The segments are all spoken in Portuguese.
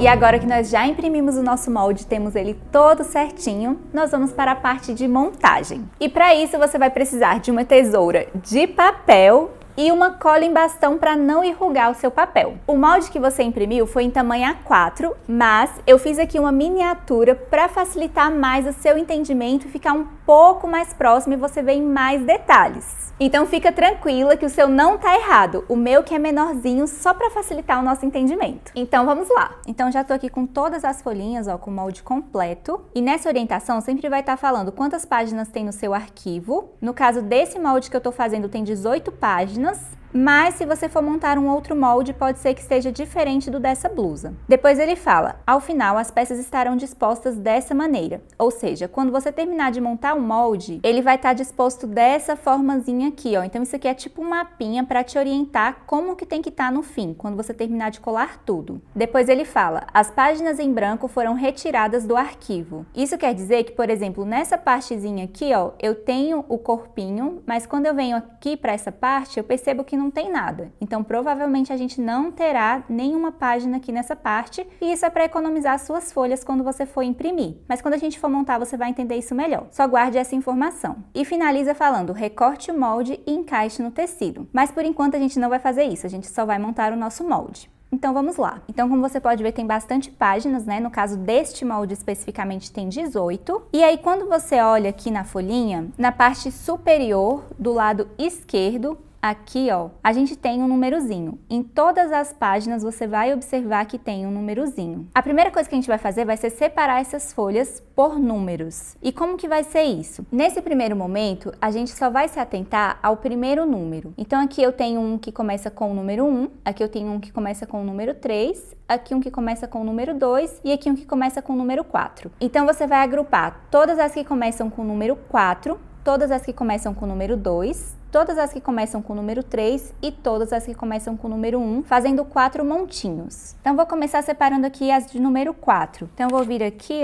E agora que nós já imprimimos o nosso molde, temos ele todo certinho, nós vamos para a parte de montagem. E para isso você vai precisar de uma tesoura de papel e uma cola em bastão para não enrugar o seu papel. O molde que você imprimiu foi em tamanho A4, mas eu fiz aqui uma miniatura para facilitar mais o seu entendimento e ficar um pouco mais próximo e você ver em mais detalhes. Então fica tranquila que o seu não tá errado, o meu que é menorzinho só para facilitar o nosso entendimento. Então vamos lá. Então já tô aqui com todas as folhinhas, ó, com o molde completo. E nessa orientação sempre vai estar falando quantas páginas tem no seu arquivo. No caso desse molde que eu tô fazendo tem 18 páginas. Mas se você for montar um outro molde, pode ser que esteja diferente do dessa blusa. Depois ele fala, ao final as peças estarão dispostas dessa maneira. Ou seja, quando você terminar de montar o molde, ele vai estar disposto dessa formazinha aqui, ó. Então isso aqui é tipo um mapinha para te orientar como que tem que estar no fim, quando você terminar de colar tudo. Depois ele fala, as páginas em branco foram retiradas do arquivo. Isso quer dizer que, por exemplo, nessa partezinha aqui, ó, eu tenho o corpinho, mas quando eu venho aqui para essa parte, eu percebo que não tem nada. Então, provavelmente a gente não terá nenhuma página aqui nessa parte e isso é para economizar suas folhas quando você for imprimir. Mas quando a gente for montar, você vai entender isso melhor. Só guarde essa informação. E finaliza falando, recorte o molde e encaixe no tecido. Mas por enquanto a gente não vai fazer isso, a gente só vai montar o nosso molde. Então vamos lá. Então como você pode ver tem bastante páginas, né? No caso deste molde especificamente tem 18. E aí quando você olha aqui na folhinha, na parte superior do lado esquerdo, aqui, ó, a gente tem um númerozinho. Em todas as páginas você vai observar que tem um númerozinho. A primeira coisa que a gente vai fazer vai ser separar essas folhas por números. E como que vai ser isso? Nesse primeiro momento, a gente só vai se atentar ao primeiro número. Então aqui eu tenho um que começa com o número 1, aqui eu tenho um que começa com o número 3, aqui um que começa com o número 2 e aqui um que começa com o número 4. Então você vai agrupar todas as que começam com o número 4, todas as que começam com o número 2, todas as que começam com o número 3 e todas as que começam com o número 1, fazendo 4 montinhos. Então, vou começar separando aqui as de número 4. Então, eu vou vir aqui,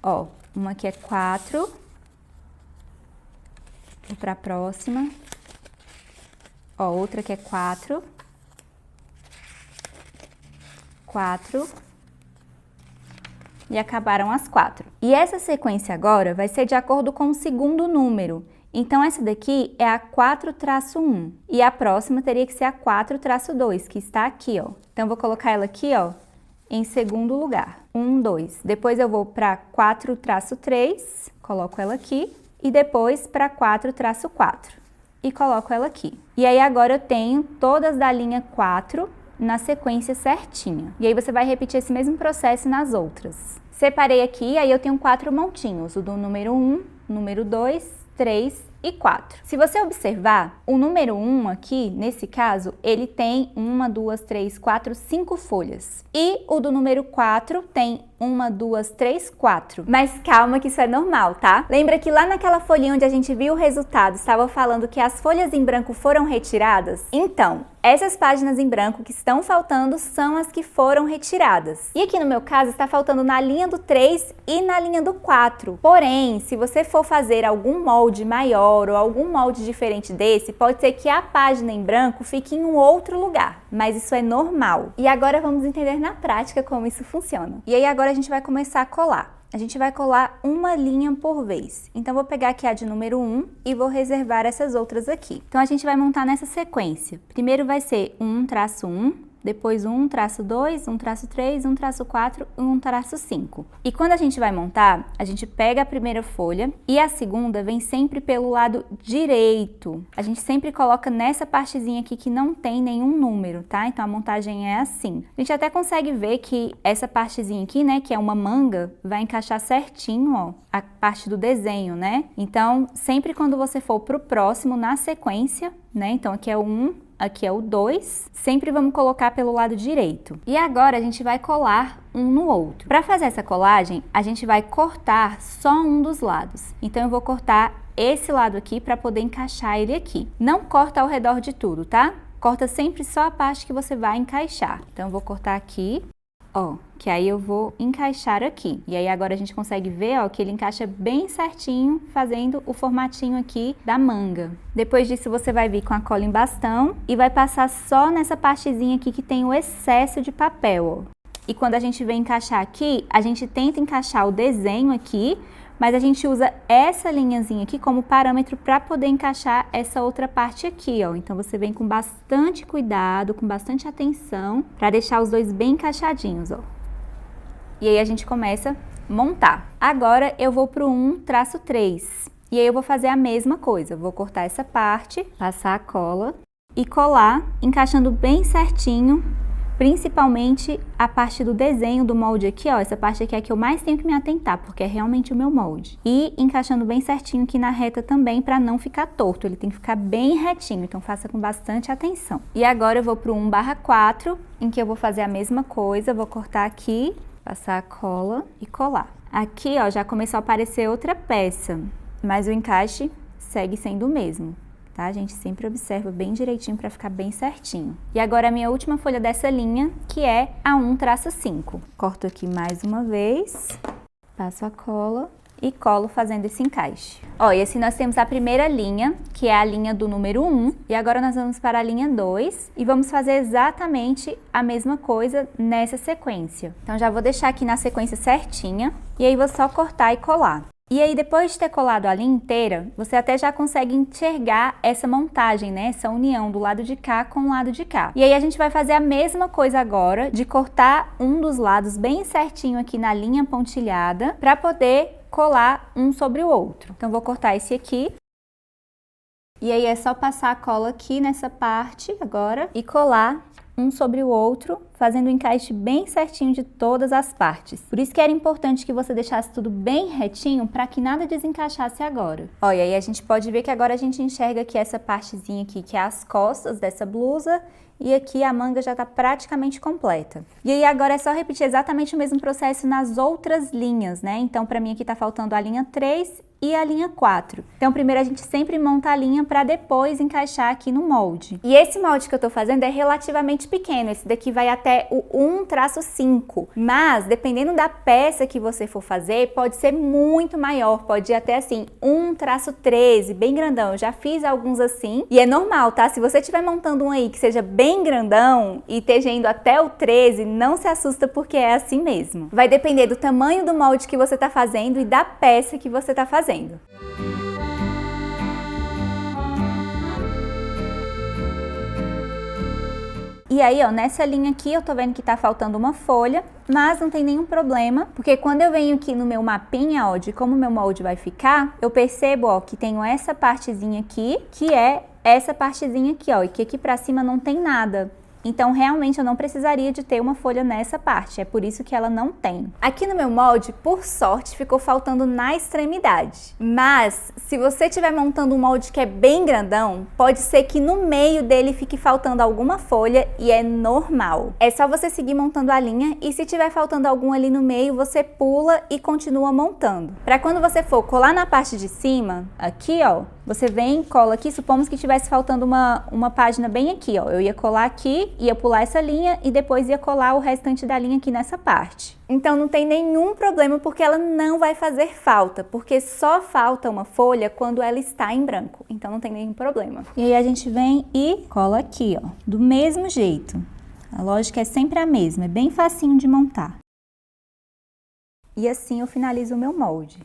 ó, uma aqui é 4, vou para a próxima, ó, outra que é 4, 4, e acabaram as 4. E essa sequência agora vai ser de acordo com o segundo número. Então, essa daqui é a 4-1 e a próxima teria que ser a 4-2, que está aqui, ó. Então, eu vou colocar ela aqui, ó, em segundo lugar. 1, 2. Depois eu vou para 4-3, coloco ela aqui. E depois para 4-4 e coloco ela aqui. E aí, agora eu tenho todas da linha 4 na sequência certinha. E aí, você vai repetir esse mesmo processo nas outras. Separei aqui, aí eu tenho 4 montinhos. O do número 1, número 2, 3 e 4. Se você observar, o número 1 aqui, nesse caso, ele tem 1, 2, 3, 4, 5 folhas. E o do número 4 tem 1, 2, 3, 4. Mas calma que isso é normal, tá? Lembra que lá naquela folhinha onde a gente viu o resultado, estava falando que as folhas em branco foram retiradas? Então, essas páginas em branco que estão faltando são as que foram retiradas. E aqui no meu caso está faltando na linha do 3 e na linha do 4. Porém, se você for fazer algum molde maior ou algum molde diferente desse, pode ser que a página em branco fique em um outro lugar. Mas isso é normal. E agora vamos entender na prática como isso funciona. E aí agora a gente vai começar a colar. A gente vai colar uma linha por vez. Então, vou pegar aqui a de número 1 e vou reservar essas outras aqui. Então, a gente vai montar nessa sequência. Primeiro vai ser 1-1, depois 1-2, 1-3, 1-4 e 1-5. E quando a gente vai montar, a gente pega a primeira folha e a segunda vem sempre pelo lado direito. A gente sempre coloca nessa partezinha aqui que não tem nenhum número, tá? Então, a montagem é assim. A gente até consegue ver que essa partezinha aqui, né, que é uma manga, vai encaixar certinho, ó, a parte do desenho, né? Então, sempre quando você for pro próximo, na sequência, né? Então, aqui é o 1, aqui é o 2, sempre vamos colocar pelo lado direito. E agora a gente vai colar um no outro. Para fazer essa colagem, a gente vai cortar só um dos lados. Então, eu vou cortar esse lado aqui para poder encaixar ele aqui. Não corta ao redor de tudo, tá? Corta sempre só a parte que você vai encaixar. Então, eu vou cortar aqui, ó, que aí eu vou encaixar aqui. E aí agora a gente consegue ver, ó, que ele encaixa bem certinho, fazendo o formatinho aqui da manga. Depois disso, você vai vir com a cola em bastão e vai passar só nessa partezinha aqui que tem o excesso de papel, ó. e quando a gente vem encaixar aqui, a gente tenta encaixar o desenho aqui, mas a gente usa essa linhazinha aqui como parâmetro para poder encaixar essa outra parte aqui, ó. Então, você vem com bastante cuidado, com bastante atenção, para deixar os dois bem encaixadinhos, ó. E aí, a gente começa a montar. Agora, eu vou pro 1-3. E aí, eu vou fazer a mesma coisa. Eu vou cortar essa parte, passar a cola e colar, encaixando bem certinho, principalmente a parte do desenho do molde aqui, ó, essa parte aqui é a que eu mais tenho que me atentar, porque é realmente o meu molde. E encaixando bem certinho aqui na reta também, para não ficar torto, ele tem que ficar bem retinho, então faça com bastante atenção. E agora eu vou pro 1/4, em que eu vou fazer a mesma coisa, vou cortar aqui, passar a cola e colar. Aqui, ó, já começou a aparecer outra peça, mas o encaixe segue sendo o mesmo. Tá? A gente sempre observa bem direitinho para ficar bem certinho. E agora a minha última folha dessa linha, que é a 1-5. Corto aqui mais uma vez, passo a cola e colo fazendo esse encaixe. Ó, e assim nós temos a primeira linha, que é a linha do número 1, e agora nós vamos para a linha 2 e vamos fazer exatamente a mesma coisa nessa sequência. Então já vou deixar aqui na sequência certinha, e aí vou só cortar e colar. E aí, depois de ter colado a linha inteira, você até já consegue enxergar essa montagem, né? Essa união do lado de cá com o lado de cá. E aí, a gente vai fazer a mesma coisa agora, de cortar um dos lados bem certinho aqui na linha pontilhada, para poder colar um sobre o outro. Então, vou cortar esse aqui. E aí, é só passar a cola aqui nessa parte agora e colar um sobre o outro, fazendo o encaixe bem certinho de todas as partes. Por isso que era importante que você deixasse tudo bem retinho para que nada desencaixasse agora. Olha, e aí a gente pode ver que agora a gente enxerga aqui essa partezinha aqui, que é as costas dessa blusa, e aqui a manga já está praticamente completa. E aí agora é só repetir exatamente o mesmo processo nas outras linhas, né? Então, para mim aqui tá faltando a linha 3 e a linha 4. Então, primeiro a gente sempre monta a linha para depois encaixar aqui no molde. E esse molde que eu tô fazendo é relativamente pequeno, esse daqui vai até o 1-5. Mas, dependendo da peça que você for fazer, pode ser muito maior, pode ir até assim, 1-13, bem grandão. Eu já fiz alguns assim, e é normal, tá? Se você estiver montando um aí que seja bem grandão e esteja indo até o 13, não se assusta porque é assim mesmo. Vai depender do tamanho do molde que você tá fazendo e da peça que você tá fazendo. E aí, ó, nessa linha aqui eu tô vendo que tá faltando uma folha, mas não tem nenhum problema, porque quando eu venho aqui no meu mapinha, ó, de como meu molde vai ficar, eu percebo, ó, que tenho essa partezinha aqui, que é essa partezinha aqui, ó, e que aqui pra cima não tem nada. Então, realmente, eu não precisaria de ter uma folha nessa parte, é por isso que ela não tem. Aqui no meu molde, por sorte, ficou faltando na extremidade. Mas, se você estiver montando um molde que é bem grandão, pode ser que no meio dele fique faltando alguma folha e é normal. É só você seguir montando a linha e se tiver faltando algum ali no meio, você pula e continua montando. Para quando você for colar na parte de cima, aqui, ó, você vem, cola aqui, supomos que tivesse faltando uma página bem aqui, ó. Eu ia colar aqui, ia pular essa linha e depois ia colar o restante da linha aqui nessa parte. Então não tem nenhum problema porque ela não vai fazer falta, porque só falta uma folha quando ela está em branco. Então não tem nenhum problema. E aí a gente vem e cola aqui, ó, do mesmo jeito. A lógica é sempre a mesma, é bem facinho de montar. E assim eu finalizo o meu molde.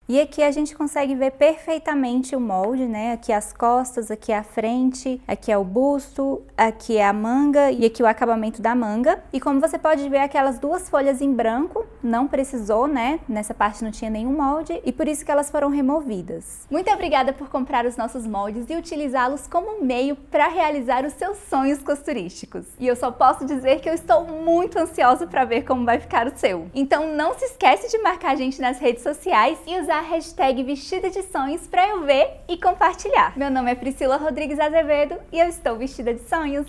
E aqui a gente consegue ver perfeitamente o molde, né? Aqui as costas, aqui a frente, aqui é o busto, aqui é a manga e aqui o acabamento da manga. E como você pode ver, aquelas duas folhas em branco não precisou, né? Nessa parte não tinha nenhum molde e por isso que elas foram removidas. Muito obrigada por comprar os nossos moldes e utilizá-los como meio para realizar os seus sonhos costurísticos. E eu só posso dizer que eu estou muito ansiosa para ver como vai ficar o seu. Então não se esquece de marcar a gente nas redes sociais e usar a hashtag Vestida de Sonhos para eu ver e compartilhar. Meu nome é Priscila Rodrigues Azevedo e eu estou vestida de sonhos.